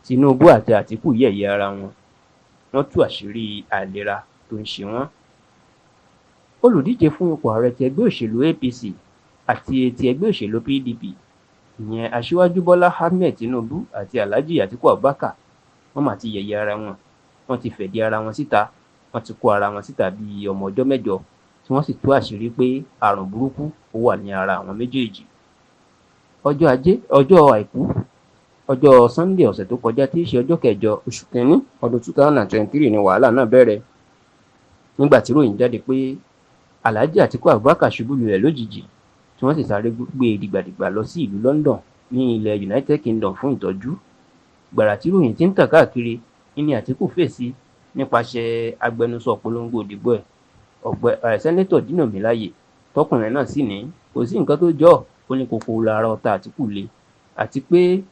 Tinubu àti Àtíkù yẹ̀yẹ́ ara wọn, wọ́n tú àṣírí àìlera tó ń ṣe wọ́n. Olùdíje fún ipò ààrẹ ti ẹgbẹ́ òṣèlú APC àti ti ẹgbẹ́ òṣèlú PDP, ìyẹn Aṣíwájú Bọ́lá Ahmed Tinubu àti Alhaji Atiku Abubakar, wọ́n mà ti yẹ̀yẹ́ ara wọn, wọ́n ti fẹ̀dí ara wọn síta, wọ́n ti kó ara wọn síta bíi ọmọ ọjọ́ mẹ́jọ, tí wọ́n sì tú àṣírí pé àrùn burúkú ó wà ní ara àwọn méjèèjì. Ọjọ́ àìkú ọjọ́ Sunday ọ̀sẹ̀ tó kọjá tí í ṣe ọjọ́ kẹjọ oṣù kínní ọdún 2023 ni wàhálà náà bẹ̀rẹ̀, nígbà tí ròyìn jáde pé Alhaji Atiku Abubakar ṣubú lulẹ̀ lójijì, tí wọ́n sì sáré gbé dìgbàdìgbà lọ sí ìlú London ní ilẹ̀ United Kingdom fún ìtọ́jú. Gbàrà tí ròyìn ti ń tàn káàkiri ní Àtíkù fèsì nípasẹ̀ agbẹnusọ polongo òdìbò ẹ̀ Sẹ́nétọ̀ Dino Melaye, tọkùnrin náà sì ní kò sí nǹkan tó jọ ọ́, ó ní kókó lára ọ̀tá Àtíkù le, àti pé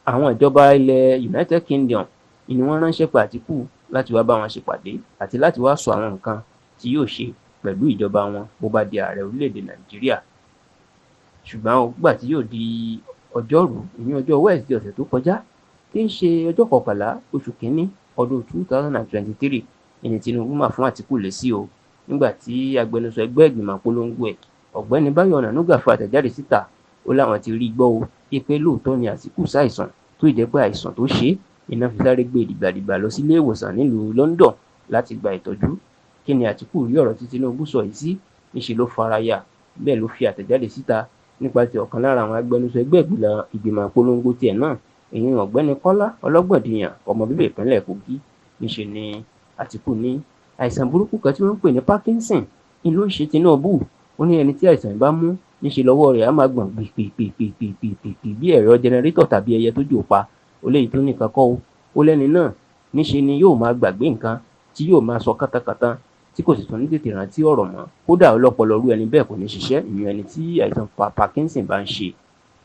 àwọn ìjọba ilẹ̀ United Kingdom ni wọ́n ránṣẹ́ pé Àtíkù láti wá bá wọn ṣèpàdé àti láti wá sọ àwọn nǹkan tí yóò ṣe pẹ̀lú ìjọba wọn bó bá di ààrẹ orílẹ̀-èdè Nàìjíríà. Ṣùgbọ́n nígbà tí yóò di ọjọ́rú, ìyẹn ọjọ́ Wednesday ọ̀sẹ̀ tó kọjá, tí ń ṣe ọjọ́ 11 oṣù kínní ọdún 2023, ẹni Tinubu mà fún Àtíkù lésì o, nígbà tí agbẹnusọ ẹgbẹ́ ìgbìmọ̀ polongo ẹ̀ Ọ̀gbẹ́ni Báyọ̀ Ọ̀nànúgà fa àtẹ̀jáde síta, ó láwọn ti rí gbọ́ o pé lóòótọ́ ni Àtíkù ṣàìsàn, tó jẹ́ pé àìsàn tó ṣe iná fi sáré gbé dìgbàdìgbà lọ sílé ìwòsàn nílùú London láti gba ìtọ́jú. Kí ni Àtíkù rí ọ̀rọ̀ tí Tinubu sọ yìí sí? Níṣe ló faraya, bẹ́ẹ̀ ló fi àtẹ̀jáde síta nípasẹ̀ ọ̀kan lára àwọn agbẹnusọ ẹgbẹ́ ìgbìmọ̀ polongo tiẹ̀ náà, èyí Ọ̀gbẹ́ni Kọ́lá Ọlọ́gbọ̀ndìyàn, ọmọ bíbí ìpínlẹ̀ Kogi. Níṣe ni Àtíkù ní àìsàn burúkú kan tí wọ́n ń pè ní Parkinson ni ló ń ṣe Tinubu. Ó ní ẹni tí àìsàn bá mú, níṣe lọ́wọ́ rẹ̀ á máa gbọ̀n pìpìpìpìpìpì bí ẹ̀rọ jẹnẹrétọ̀ tàbí ẹyẹ tó jò pa. Ó léyìí tó nìkan kọ́ o, ó lẹ́ni náà níṣe ni yóò máa gbàgbé nǹkan, tí yóò máa sọ kátàkátà, tí kò sì tún ní tètè rántí ọ̀rọ̀ mọ́. Kódà ọlọ́pọlọ rú ẹni bẹ́ẹ̀ kò ní ṣiṣẹ́, ìyẹn ẹni tí àìsàn Parkinson bá ń ṣe.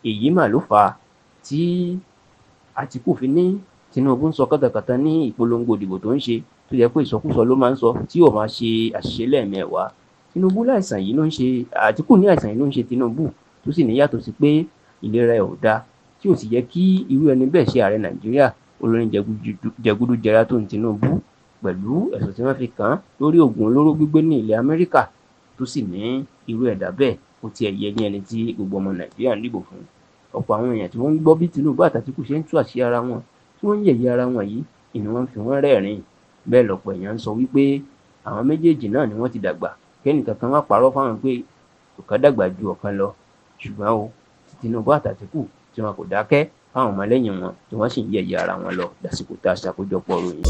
Èyí mà ló fà á tí Àtíkù fi ní Tinubu ń sọ kátàkátà ní ìpolongo ìdìbò tó ń ṣe, tó jẹ́ pé ìsọkúsọ ló máa ń sọ tí yóò máa ṣe àṣìṣe lẹ́ẹ̀mẹwàá. Tinubu láìsàn yìí ló ń ṣe, Àtíkù ní àìsàn yìí ló ń ṣe Tinubu, tó sì ní yàtọ̀ sí pé ìlera ẹ̀ ò dáa, tí ò sì yẹ kí irú ẹni bẹ́ẹ̀ ṣe ààrẹ Nàìjíríà. Olórin jẹgúdújẹrá tó ń Tinubu, pẹ̀lú ẹ̀sùn tí wọ́n fi kàn án lórí oògùn olóró gbígbé ní ilẹ̀ Amẹ́ríkà, tó sì ní irú ẹ̀dá bẹ́ẹ̀ ó tiẹ̀ yẹ ní ẹni tí gbogbo ọmọ Nàìjíríà ń dìbò fún. Ọ̀pọ̀ àwọn èèyàn tí wọ́n ń gbọ́ bí Tinubu àti Àtíkù ṣe ń tú àṣírí ara wọn, tí wọ́n ń yẹ̀yẹ́ ara wọn yìí, ìní wọ́n fi wọ́n rẹ́rìn-ín. Bẹ́ẹ̀ lọ̀pọ̀ èèyàn ń sọ wípé àwọn méjèèjì náà ni wọ́n ti dàgbà, kẹ́nìkan kan wá parọ́ fáwọn pé ọ̀kan dàgbà ju ọ̀kan lọ. Ṣùgbọ́n o, tí Tinubu àti Àtíkù tí wọn kò dákẹ́ fáwọn ọmọlẹ́yìn wọn, tí wọ́n sì ń yẹ̀yẹ́ ara wọn lọ lásìkò tá a ṣàkójọpọ̀ ròyìn.